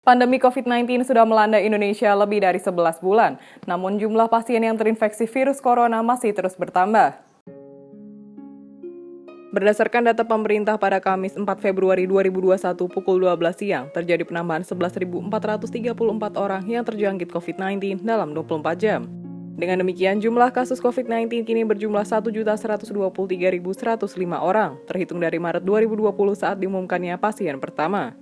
Pandemi COVID-19 sudah melanda Indonesia lebih dari 11 bulan, namun jumlah pasien yang terinfeksi virus corona masih terus bertambah. Berdasarkan data pemerintah pada Kamis 4 Februari 2021 pukul 12 siang, terjadi penambahan 11.434 orang yang terjangkit COVID-19 dalam 24 jam. Dengan demikian, jumlah kasus COVID-19 kini berjumlah 1.123.105 orang, terhitung dari Maret 2020 saat diumumkannya pasien pertama.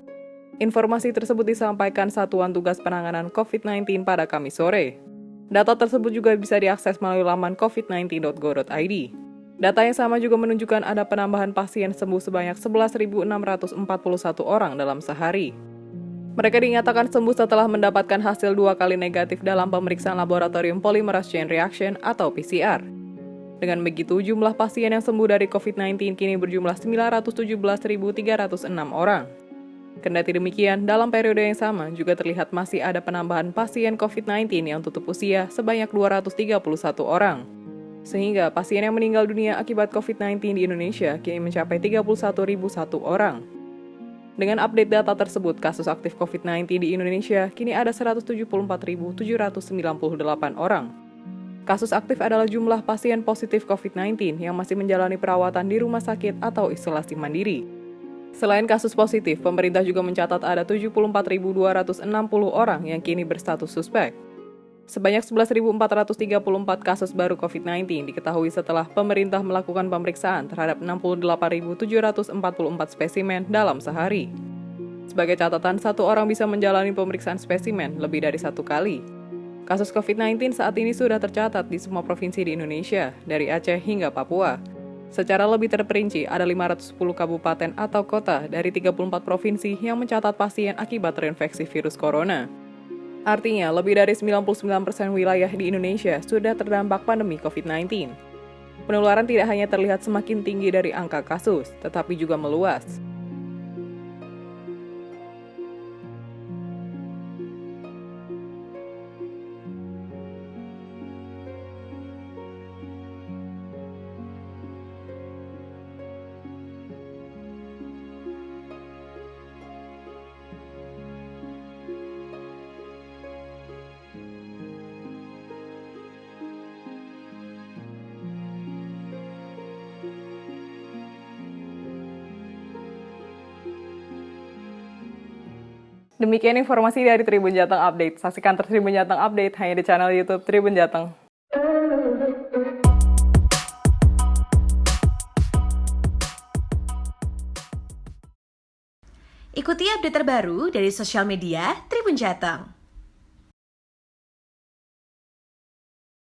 Informasi tersebut disampaikan Satuan Tugas Penanganan COVID-19 pada Kamis sore. Data tersebut juga bisa diakses melalui laman covid19.go.id. Data yang sama juga menunjukkan ada penambahan pasien sembuh sebanyak 11.641 orang dalam sehari. Mereka dinyatakan sembuh setelah mendapatkan hasil 2 kali negatif dalam pemeriksaan laboratorium polymerase chain reaction atau PCR. Dengan begitu, jumlah pasien yang sembuh dari COVID-19 kini berjumlah 917.306 orang. Kendati demikian, dalam periode yang sama juga terlihat masih ada penambahan pasien COVID-19 yang tutup usia sebanyak 231 orang. Sehingga pasien yang meninggal dunia akibat COVID-19 di Indonesia kini mencapai 31.001 orang. Dengan update data tersebut, kasus aktif COVID-19 di Indonesia kini ada 174.798 orang. Kasus aktif adalah jumlah pasien positif COVID-19 yang masih menjalani perawatan di rumah sakit atau isolasi mandiri. Selain kasus positif, pemerintah juga mencatat ada 74.260 orang yang kini berstatus suspek. Sebanyak 11.434 kasus baru COVID-19 diketahui setelah pemerintah melakukan pemeriksaan terhadap 68.744 spesimen dalam sehari. Sebagai catatan, satu orang bisa menjalani pemeriksaan spesimen lebih dari 1 kali. Kasus COVID-19 saat ini sudah tercatat di semua provinsi di Indonesia, dari Aceh hingga Papua. Secara lebih terperinci, ada 510 kabupaten atau kota dari 34 provinsi yang mencatat pasien akibat terinfeksi virus corona. Artinya, lebih dari 99% wilayah di Indonesia sudah terdampak pandemi COVID-19. Penularan tidak hanya terlihat semakin tinggi dari angka kasus, tetapi juga meluas. Demikian informasi dari Tribun Jateng Update. Saksikan terus Tribun Jateng Update hanya di channel YouTube Tribun Jateng. Ikuti update terbaru dari sosial media Tribun Jateng.